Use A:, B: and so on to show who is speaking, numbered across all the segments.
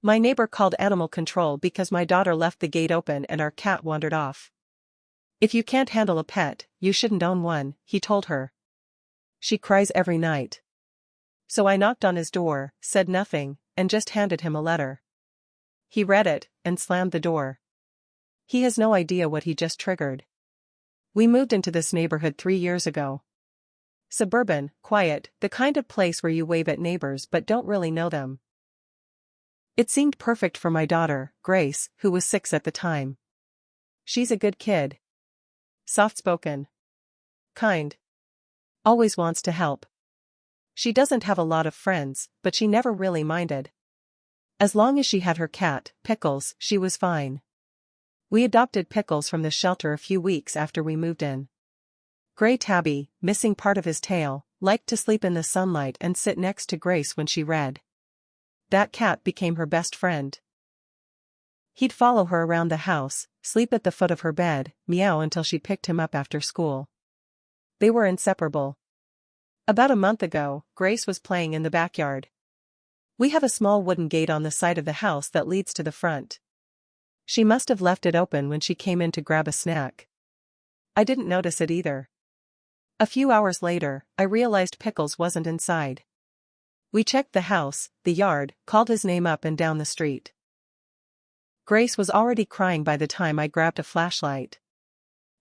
A: My neighbor called animal control because my daughter left the gate open and our cat wandered off. If you can't handle a pet, you shouldn't own one, he told her. She cries every night. So I knocked on his door, said nothing, and just handed him a letter. He read it, and slammed the door. He has no idea what he just triggered. We moved into this neighborhood 3 years ago. Suburban, quiet, the kind of place where you wave at neighbors but don't really know them. It seemed perfect for my daughter, Grace, who was 6 at the time. She's a good kid. Soft-spoken. Kind. Always wants to help. She doesn't have a lot of friends, but she never really minded. As long as she had her cat, Pickles, she was fine. We adopted Pickles from the shelter a few weeks after we moved in. Gray tabby, missing part of his tail, liked to sleep in the sunlight and sit next to Grace when she read. That cat became her best friend. He'd follow her around the house, sleep at the foot of her bed, meow until she picked him up after school. They were inseparable. About a month ago, Grace was playing in the backyard. We have a small wooden gate on the side of the house that leads to the front. She must have left it open when she came in to grab a snack. I didn't notice it either. A few hours later, I realized Pickles wasn't inside. We checked the house, the yard, called his name up and down the street. Grace was already crying by the time I grabbed a flashlight.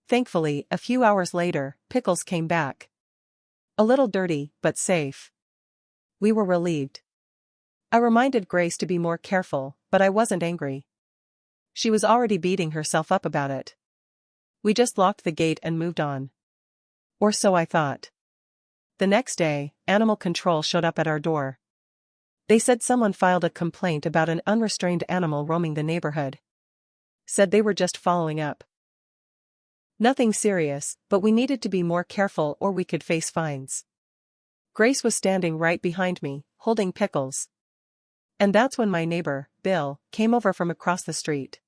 A: Thankfully, a few hours later, Pickles came back. A little dirty, but safe. We were relieved. I reminded Grace to be more careful, but I wasn't angry. She was already beating herself up about it. We just locked the gate and moved on. Or so I thought. The next day, animal control showed up at our door. They said someone filed a complaint about an unrestrained animal roaming the neighborhood. Said they were just following up. Nothing serious, but we needed to be more careful or we could face fines. Grace was standing right behind me, holding Pickles. And that's when my neighbor, Bill, came over from across the street.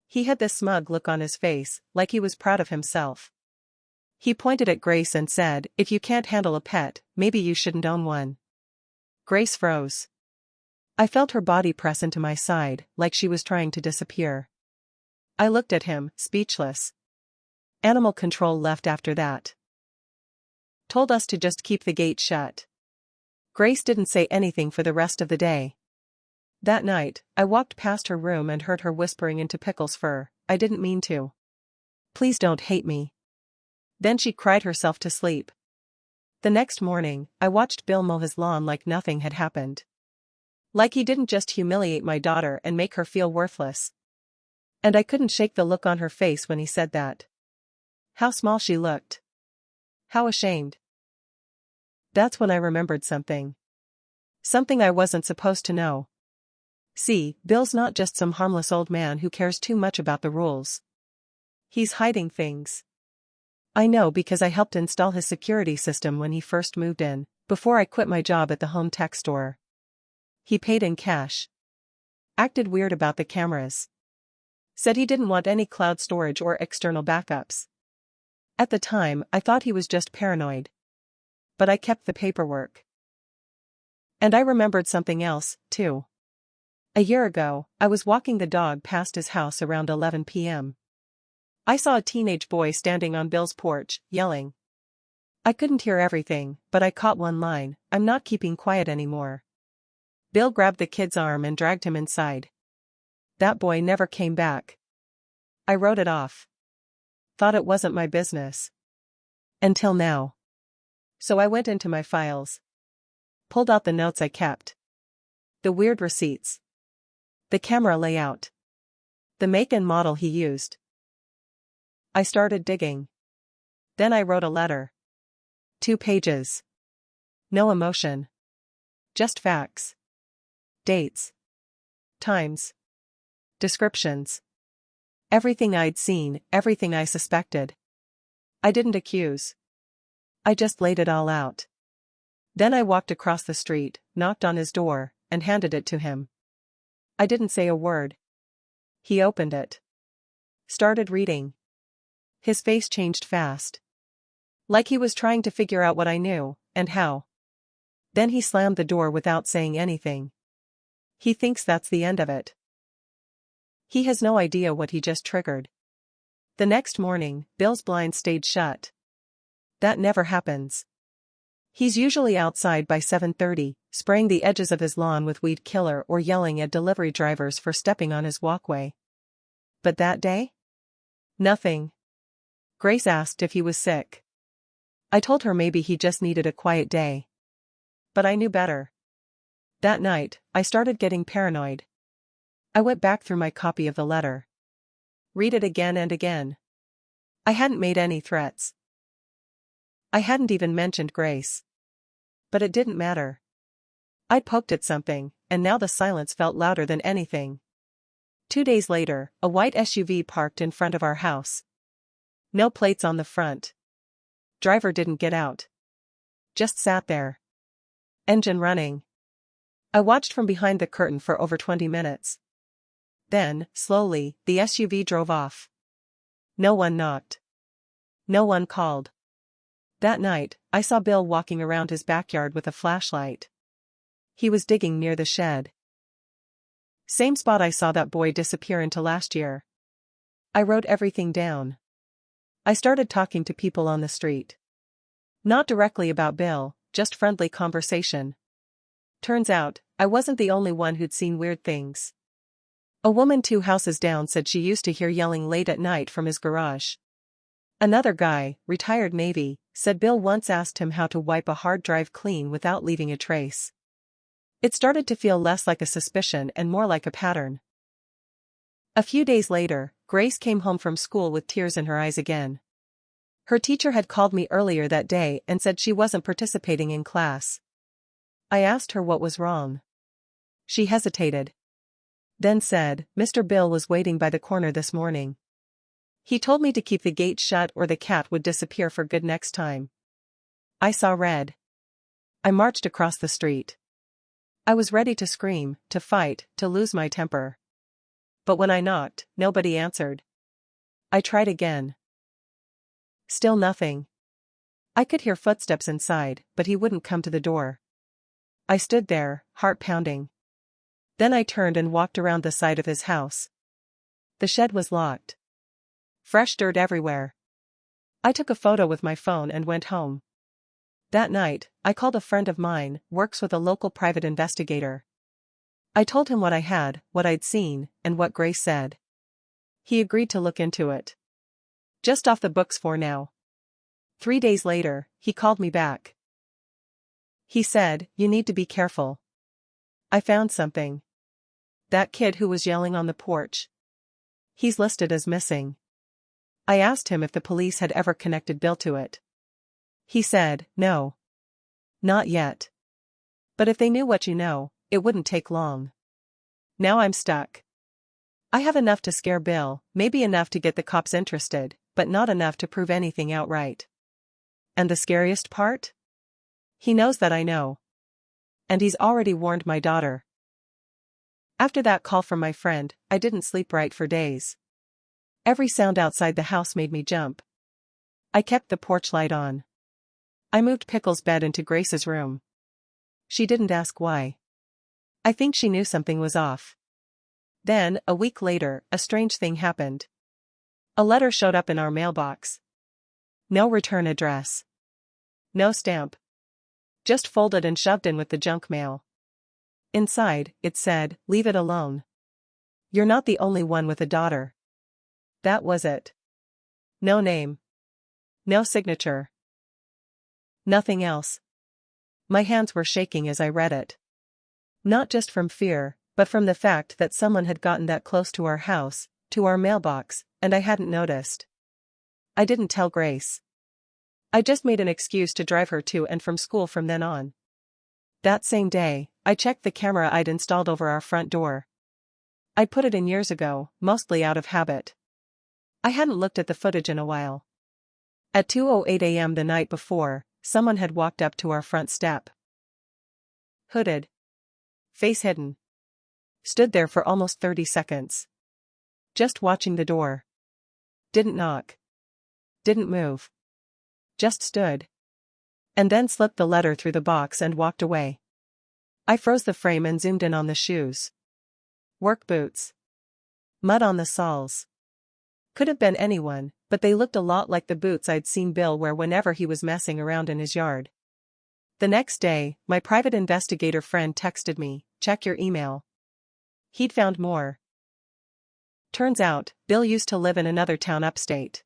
A: He had this smug look on his face, like he was proud of himself. He pointed at Grace and said, "If you can't handle a pet, maybe you shouldn't own one." Grace froze. I felt her body press into my side, like she was trying to disappear. I looked at him, speechless. Animal control left after that. Told us to just keep the gate shut. Grace didn't say anything for the rest of the day. That night, I walked past her room and heard her whispering into Pickles' fur, "I didn't mean to. Please don't hate me." Then she cried herself to sleep. The next morning, I watched Bill mow his lawn like nothing had happened. Like he didn't just humiliate my daughter and make her feel worthless. And I couldn't shake the look on her face when he said that. How small she looked. How ashamed. That's when I remembered something. Something I wasn't supposed to know. See, Bill's not just some harmless old man who cares too much about the rules. He's hiding things. I know because I helped install his security system when he first moved in, before I quit my job at the home tech store. He paid in cash. Acted weird about the cameras. Said he didn't want any cloud storage or external backups. At the time, I thought he was just paranoid. But I kept the paperwork. And I remembered something else, too. A year ago, I was walking the dog past his house around 11 p.m. I saw a teenage boy standing on Bill's porch, yelling. I couldn't hear everything, but I caught one line, "I'm not keeping quiet anymore." Bill grabbed the kid's arm and dragged him inside. That boy never came back. I wrote it off. Thought it wasn't my business. Until now. So I went into my files. Pulled out the notes I kept. The weird receipts. The camera layout. The make and model he used. I started digging. Then I wrote a letter. 2 pages. No emotion. Just facts. Dates. Times. Descriptions. Everything I'd seen, everything I suspected. I didn't accuse. I just laid it all out. Then I walked across the street, knocked on his door, and handed it to him. I didn't say a word. He opened it. Started reading. His face changed fast. Like he was trying to figure out what I knew, and how. Then he slammed the door without saying anything. He thinks that's the end of it. He has no idea what he just triggered. The next morning, Bill's blinds stayed shut. That never happens. He's usually outside by 7:30, spraying the edges of his lawn with weed killer or yelling at delivery drivers for stepping on his walkway. But that day? Nothing. Grace asked if he was sick. I told her maybe he just needed a quiet day. But I knew better. That night, I started getting paranoid. I went back through my copy of the letter. Read it again and again. I hadn't made any threats. I hadn't even mentioned Grace. But it didn't matter. I'd poked at something, and now the silence felt louder than anything. 2 days later, a white SUV parked in front of our house. No plates on the front. Driver didn't get out. Just sat there. Engine running. I watched from behind the curtain for over 20 minutes. Then, slowly, the SUV drove off. No one knocked. No one called. That night, I saw Bill walking around his backyard with a flashlight. He was digging near the shed. Same spot I saw that boy disappear into last year. I wrote everything down. I started talking to people on the street. Not directly about Bill, just friendly conversation. Turns out, I wasn't the only one who'd seen weird things. A woman 2 houses down said she used to hear yelling late at night from his garage. Another guy, retired Navy, said Bill once asked him how to wipe a hard drive clean without leaving a trace. It started to feel less like a suspicion and more like a pattern. A few days later, Grace came home from school with tears in her eyes again. Her teacher had called me earlier that day and said she wasn't participating in class. I asked her what was wrong. She hesitated. Then said, "Mr. Bill was waiting by the corner this morning. He told me to keep the gate shut or the cat would disappear for good next time." I saw red. I marched across the street. I was ready to scream, to fight, to lose my temper. But when I knocked, nobody answered. I tried again. Still nothing. I could hear footsteps inside, but he wouldn't come to the door. I stood there, heart pounding. Then I turned and walked around the side of his house. The shed was locked. Fresh dirt everywhere. I took a photo with my phone and went home. That night, I called a friend of mine, works with a local private investigator. I told him what I had, what I'd seen, and what Grace said. He agreed to look into it. Just off the books for now. 3 days later, he called me back. He said, "You need to be careful. I found something. That kid who was yelling on the porch. He's listed as missing." I asked him if the police had ever connected Bill to it. He said, "No. Not yet. But if they knew what you know, it wouldn't take long." Now I'm stuck. I have enough to scare Bill, maybe enough to get the cops interested, but not enough to prove anything outright. And the scariest part? He knows that I know. And he's already warned my daughter. After that call from my friend, I didn't sleep right for days. Every sound outside the house made me jump. I kept the porch light on. I moved Pickle's bed into Grace's room. She didn't ask why. I think she knew something was off. Then, a week later, a strange thing happened. A letter showed up in our mailbox. No return address. No stamp. Just folded and shoved in with the junk mail. Inside, it said, "Leave it alone. You're not the only one with a daughter." That was it. No name. No signature. Nothing else. My hands were shaking as I read it. Not just from fear, but from the fact that someone had gotten that close to our house, to our mailbox, and I hadn't noticed. I didn't tell Grace. I just made an excuse to drive her to and from school from then on. That same day, I checked the camera I'd installed over our front door. I'd put it in years ago, mostly out of habit. I hadn't looked at the footage in a while. At 2:08 a.m. the night before, someone had walked up to our front step. Hooded. Face hidden. Stood there for almost 30 seconds. Just watching the door. Didn't knock. Didn't move. Just stood. And then slipped the letter through the box and walked away. I froze the frame and zoomed in on the shoes. Work boots. Mud on the soles. Could have been anyone, but they looked a lot like the boots I'd seen Bill wear whenever he was messing around in his yard. The next day, my private investigator friend texted me, "Check your email." He'd found more. Turns out, Bill used to live in another town upstate.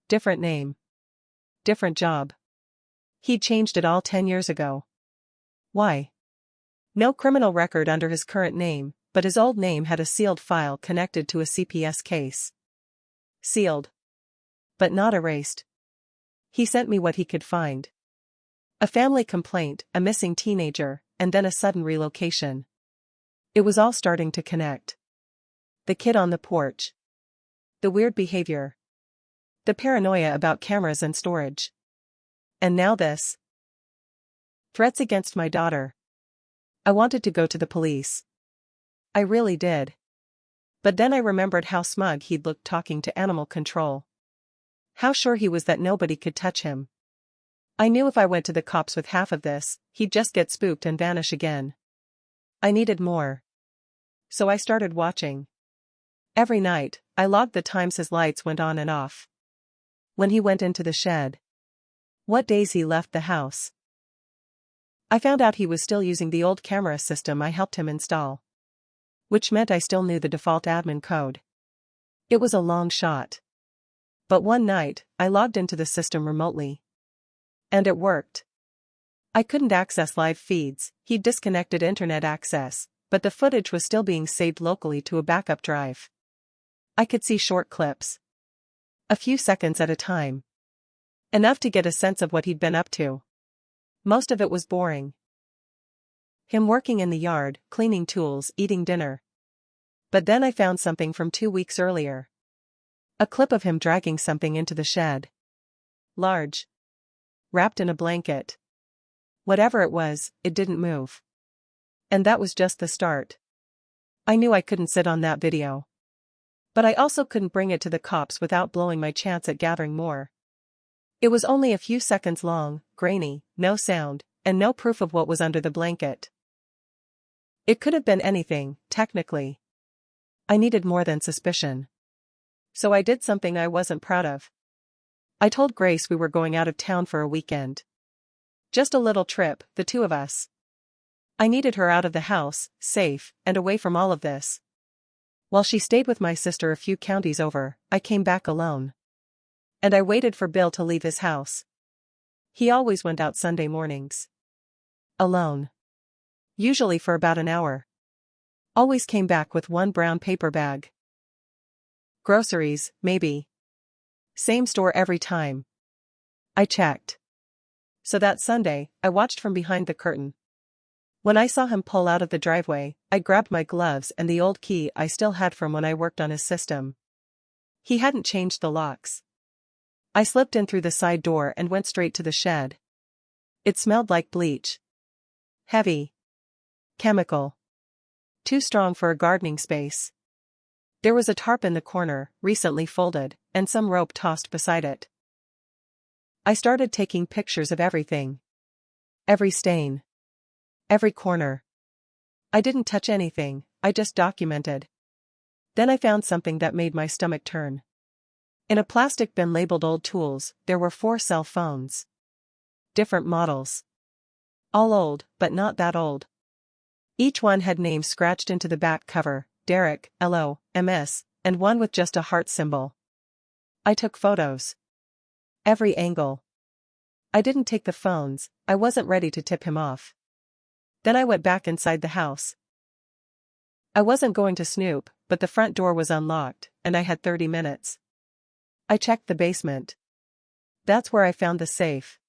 A: Different name. Different job. He'd changed it all 10 years ago. Why? No criminal record under his current name, but his old name had a sealed file connected to a CPS case. Sealed. But not erased. He sent me what he could find. A family complaint, a missing teenager, and then a sudden relocation. It was all starting to connect. The kid on the porch. The weird behavior. The paranoia about cameras and storage. And now this. Threats against my daughter. I wanted to go to the police. I really did. But then I remembered how smug he'd looked talking to animal control. How sure he was that nobody could touch him. I knew if I went to the cops with half of this, he'd just get spooked and vanish again. I needed more. So I started watching. Every night, I logged the times his lights went on and off. When he went into the shed. What days he left the house. I found out he was still using the old camera system I helped him install. Which meant I still knew the default admin code. It was a long shot. But one night, I logged into the system remotely. And it worked. I couldn't access live feeds, he'd disconnected internet access, but the footage was still being saved locally to a backup drive. I could see short clips. A few seconds at a time. Enough to get a sense of what he'd been up to. Most of it was boring. Him working in the yard, cleaning tools, eating dinner. But then I found something from 2 weeks earlier. A clip of him dragging something into the shed. Large. Wrapped in a blanket. Whatever it was, it didn't move. And that was just the start. I knew I couldn't sit on that video. But I also couldn't bring it to the cops without blowing my chance at gathering more. It was only a few seconds long, grainy, no sound, and no proof of what was under the blanket. It could have been anything, technically. I needed more than suspicion. So I did something I wasn't proud of. I told Grace we were going out of town for a weekend. Just a little trip, the two of us. I needed her out of the house, safe, and away from all of this. While she stayed with my sister a few counties over, I came back alone. And I waited for Bill to leave his house. He always went out Sunday mornings. Alone. Usually for about an hour. Always came back with one brown paper bag. Groceries, maybe. Same store every time. I checked. So that Sunday, I watched from behind the curtain. When I saw him pull out of the driveway, I grabbed my gloves and the old key I still had from when I worked on his system. He hadn't changed the locks. I slipped in through the side door and went straight to the shed. It smelled like bleach. Heavy. Chemical. Too strong for a gardening space. There was a tarp in the corner, recently folded, and some rope tossed beside it. I started taking pictures of everything. Every stain. Every corner. I didn't touch anything, I just documented. Then I found something that made my stomach turn. In a plastic bin labeled old tools, there were 4 cell phones. Different models. All old, but not that old. Each one had names scratched into the back cover, Derek, LO, MS, and one with just a heart symbol. I took photos. Every angle. I didn't take the phones, I wasn't ready to tip him off. Then I went back inside the house. I wasn't going to snoop, but the front door was unlocked, and I had 30 minutes. I checked the basement. That's where I found the safe.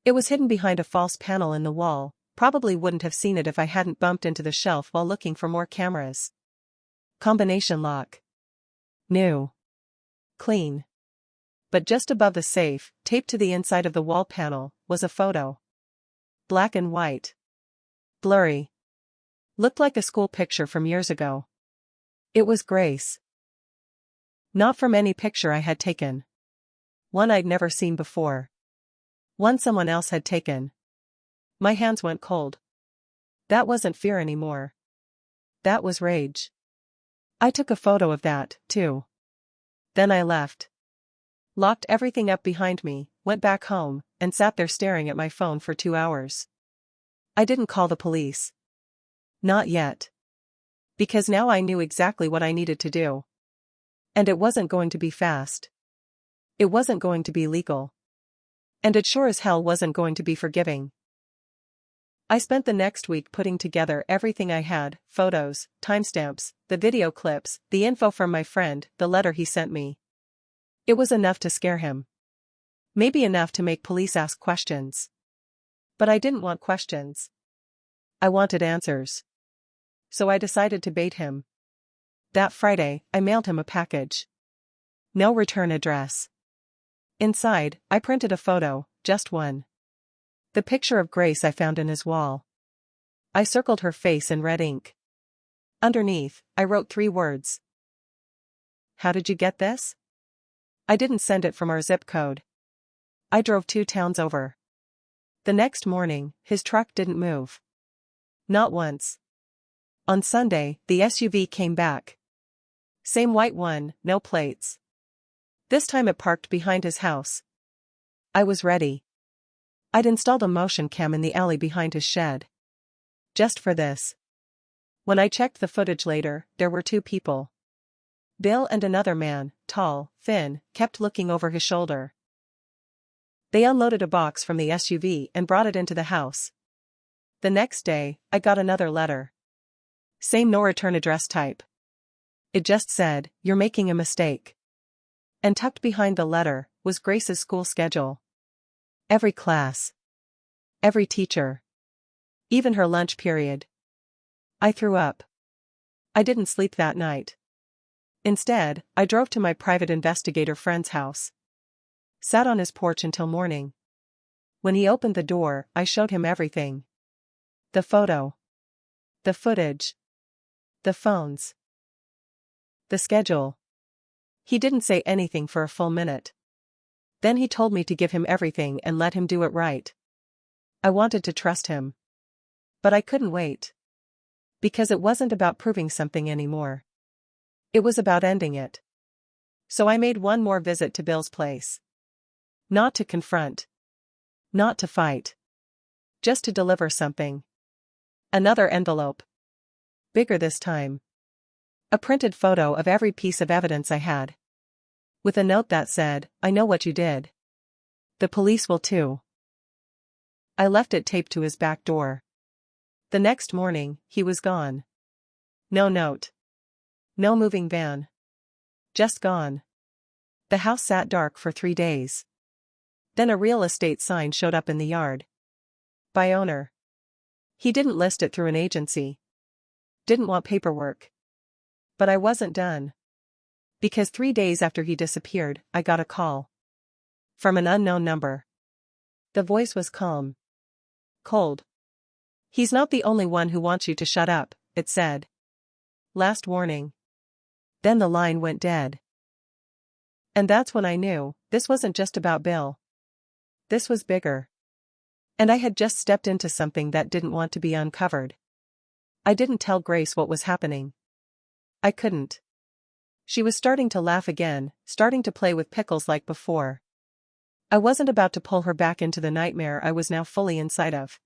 A: It was hidden behind a false panel in the wall, probably wouldn't have seen it if I hadn't bumped into the shelf while looking for more cameras. Combination lock. New. Clean. But just above the safe, taped to the inside of the wall panel, was a photo. Black and white. Blurry. Looked like a school picture from years ago. It was Grace. Not from any picture I had taken. One I'd never seen before. One someone else had taken. My hands went cold. That wasn't fear anymore. That was rage. I took a photo of that, too. Then I left. Locked everything up behind me, went back home, and sat there staring at my phone for 2 hours. I didn't call the police. Not yet. Because now I knew exactly what I needed to do. And it wasn't going to be fast. It wasn't going to be legal. And it sure as hell wasn't going to be forgiving. I spent the next week putting together everything I had: photos, timestamps, the video clips, the info from my friend, the letter he sent me. It was enough to scare him. Maybe enough to make police ask questions. But I didn't want questions. I wanted answers. So I decided to bait him. That Friday, I mailed him a package. No return address. Inside, I printed a photo, just one. The picture of Grace I found in his wall. I circled her face in red ink. Underneath, I wrote 3 words. How did you get this? I didn't send it from our zip code. I drove 2 towns over. The next morning, his truck didn't move. Not once. On Sunday, the SUV came back. Same white one, no plates. This time it parked behind his house. I was ready. I'd installed a motion cam in the alley behind his shed. Just for this. When I checked the footage later, there were 2 people. Bill and another man, tall, thin, kept looking over his shoulder. They unloaded a box from the SUV and brought it into the house. The next day, I got another letter. Same no return address type. It just said, "You're making a mistake." And tucked behind the letter was Grace's school schedule. Every class. Every teacher. Even her lunch period. I threw up. I didn't sleep that night. Instead, I drove to my private investigator friend's house. Sat on his porch until morning. When he opened the door, I showed him everything. The photo. The footage. The phones. The schedule. He didn't say anything for a full minute. Then he told me to give him everything and let him do it right. I wanted to trust him. But I couldn't wait. Because it wasn't about proving something anymore. It was about ending it. So I made one more visit to Bill's place. Not to confront. Not to fight. Just to deliver something. Another envelope. Bigger this time. A printed photo of every piece of evidence I had. With a note that said, "I know what you did. The police will too." I left it taped to his back door. The next morning, he was gone. No note. No moving van. Just gone. The house sat dark for 3 days. Then a real estate sign showed up in the yard. By owner. He didn't list it through an agency. Didn't want paperwork. But I wasn't done. Because 3 days after he disappeared, I got a call. From an unknown number. The voice was calm. Cold. "He's not the only one who wants you to shut up," it said. Last warning. Then the line went dead. And that's when I knew, this wasn't just about Bill. This was bigger. And I had just stepped into something that didn't want to be uncovered. I didn't tell Grace what was happening. I couldn't. She was starting to laugh again, starting to play with pickles like before. I wasn't about to pull her back into the nightmare I was now fully inside of.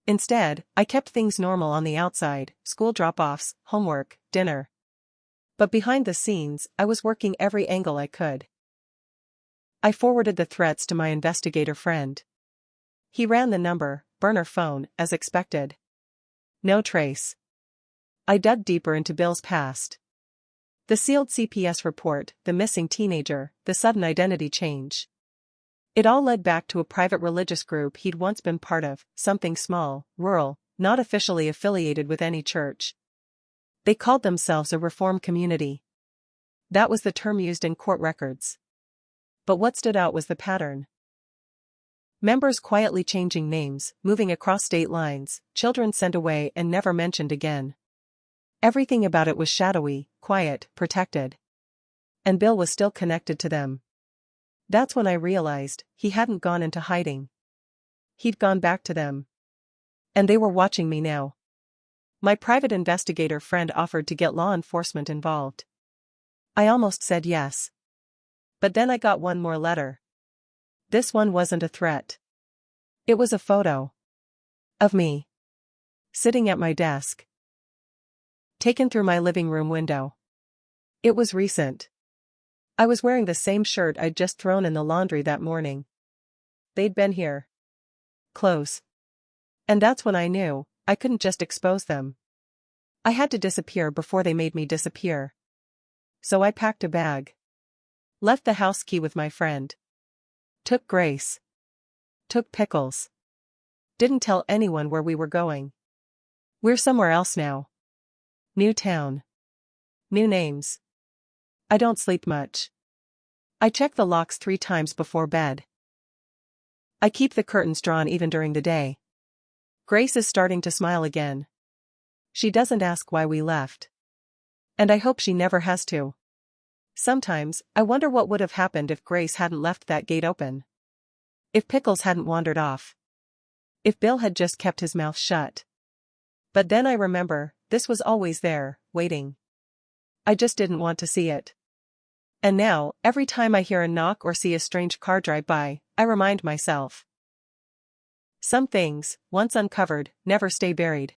A: Instead, I kept things normal on the outside: school drop-offs, homework, dinner. But behind the scenes, I was working every angle I could. I forwarded the threats to my investigator friend. He ran the number, burner phone, as expected. No trace. I dug deeper into Bill's past. The sealed CPS report, the missing teenager, the sudden identity change. It all led back to a private religious group he'd once been part of, something small, rural, not officially affiliated with any church. They called themselves a reform community. That was the term used in court records. But what stood out was the pattern. Members quietly changing names, moving across state lines, children sent away and never mentioned again. Everything about it was shadowy, quiet, protected. And Bill was still connected to them. That's when I realized he hadn't gone into hiding. He'd gone back to them. And they were watching me now. My private investigator friend offered to get law enforcement involved. I almost said yes. But then I got one more letter. This one wasn't a threat. It was a photo. Of me. Sitting at my desk. Taken through my living room window. It was recent. I was wearing the same shirt I'd just thrown in the laundry that morning. They'd been here. Close. And that's when I knew, I couldn't just expose them. I had to disappear before they made me disappear. So I packed a bag. Left the house key with my friend. Took Grace. Took Pickles. Didn't tell anyone where we were going. We're somewhere else now. New town. New names. I don't sleep much. I check the locks 3 times before bed. I keep the curtains drawn even during the day. Grace is starting to smile again. She doesn't ask why we left. And I hope she never has to. Sometimes, I wonder what would have happened if Grace hadn't left that gate open. If Pickles hadn't wandered off. If Bill had just kept his mouth shut. But then I remember, this was always there, waiting. I just didn't want to see it. And now, every time I hear a knock or see a strange car drive by, I remind myself. Some things, once uncovered, never stay buried.